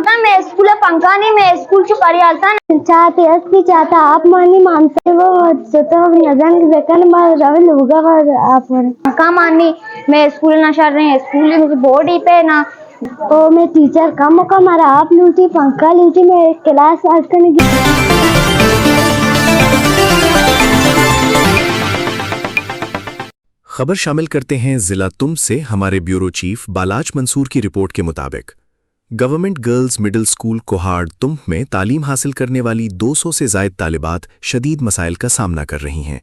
लूटा मैं स्कूल पंखा नहीं मैं स्कूल चुकारी आता चाहते असली चाहता आप मानी मानते वो तो नजर देखने में रवि लुगा आप पंखा मानी मैं स्कूल नशा रहे स्कूल बोर्ड ही पे ना तो मैं टीचर कम का मारा आप लूटी पंखा लूटी मैं क्लास आज करने की। खबर शामिल करते हैं जिला तुम से। हमारे ब्यूरो चीफ बालाज मंसूर की रिपोर्ट के मुताबिक गवर्नमेंट गर्ल्स मिडिल स्कूल कोहाड़ तुम में तालीम हासिल करने वाली 200 से ज़ायद तालिबात शदीद मसाइल का सामना कर रही हैं।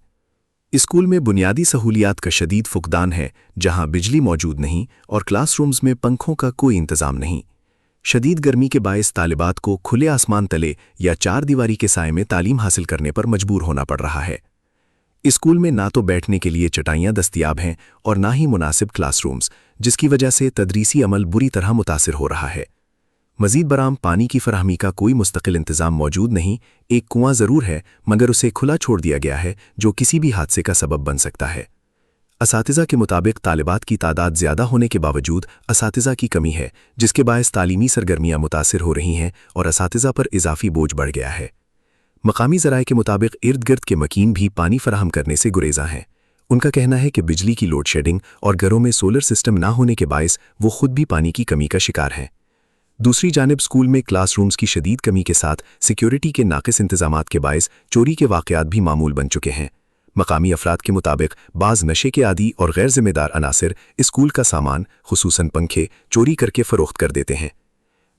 स्कूल में बुनियादी सहूलियात का शदीद फुकदान है, जहां बिजली मौजूद नहीं और क्लासरूम्स में पंखों का कोई इंतज़ाम नहीं। शदीद गर्मी के बायस तालिबात को खुले आसमान तले या चार दीवारी के साए में तालीम हासिल करने पर मजबूर होना पड़ रहा है। स्कूल में ना तो बैठने के लिए चटाइयाँ दस्तयाब हैं और ना ही मुनासिब क्लासरूम्स, जिसकी वजह से तदरीसी अमल बुरी तरह मुतासिर हो रहा है। मजीद बराम पानी की फराहमी का कोई मुस्तकिल इंतज़ाम मौजूद नहीं। एक कुआं ज़रूर है, मगर उसे खुला छोड़ दिया गया है, जो किसी भी हादसे का सबब बन सकता है। असातिज़ा के मुताबिक तालिबात की तादाद ज़्यादा होने के बावजूद असातिज़ा की कमी है, जिसके बायस तालीमी सरगर्मियाँ मुतासिर हो रही हैं और असातिज़ा पर इजाफी बोझ बढ़ गया है। मकामी ज़राए के मुताबिक इर्द गिर्द के मकीन भी पानी फराहम करने से गुरेज़ा हैं। उनका कहना है कि बिजली की लोड शेडिंग और घरों में सोलर सिस्टम ना होने के बायस वो खुद भी पानी की कमी का शिकार हैं। दूसरी जानिब स्कूल में क्लासरूम्स की शदीद कमी के साथ सिक्योरिटी के नाक़िस इंतज़ामात के बायस चोरी के वाक़यात भी मामूल बन चुके हैं। मकामी अफराद के मुताबिक बाज़ नशे के आदी और गैर जिम्मेदार अनासिर स्कूल का सामान खुसूसन पंखे चोरी करके फ़रोख्त कर देते हैं।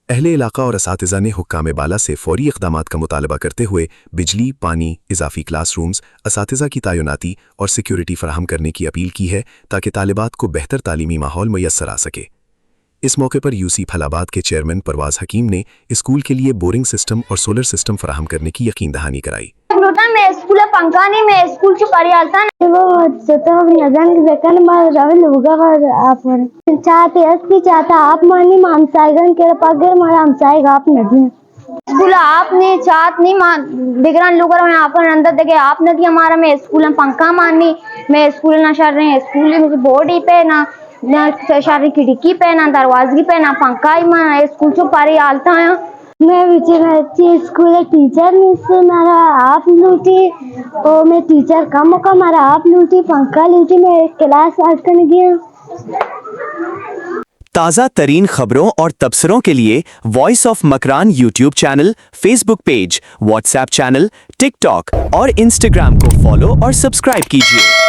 अहले इलाका और असातिज़ा ने हुक्काम बाला से फौरी इक़दामात का मुतालबा करते हुए बिजली, पानी, इजाफी क्लासरूम्स, असातिज़ा की तैनाती और सिक्योरिटी फराहम करने की अपील की है, ताकि तालिबात को बेहतर तालीमी माहौल मुयस्सर आ सके। इस मौके पर यूसी फलाबाद के चेयरमैन परवाज हकीम ने स्कूल के लिए बोरिंग सिस्टम और सोलर सिस्टम फराहम करने की यकीन दहानी कराई। मैं स्कूल पंखा नहीं मैं स्कूल चुकारी आता वो तो नजर देखने में रवि लुगा आप चाहते असली चाहता आप मानी मामसाइगन के पगे मारा हमसाएगा आप नदी स्कूल आपने चाहत नहीं मान बिगड़न लोग यहाँ पर अंदर देखे आप नदी हमारा मैं स्कूल में पंखा मानी मैं स्कूल नशा रहे स्कूल में बोर्ड ही पे ना शारी खिड़की पे ना दरवाजगी पे ना पंखा ही माना स्कूल चुकारी आलता है। मैं अच्छी स्कूल टीचर से मारा आप लूटी और मैं टीचर कम का मारा आप लूटी पंखा लूटी मैं क्लास आज करने गया। ताज़ा तरीन खबरों और तबसरों के लिए voice of Makran YouTube channel, Facebook page, WhatsApp channel, TikTok और इंस्टाग्राम को फॉलो और सब्सक्राइब कीजिए।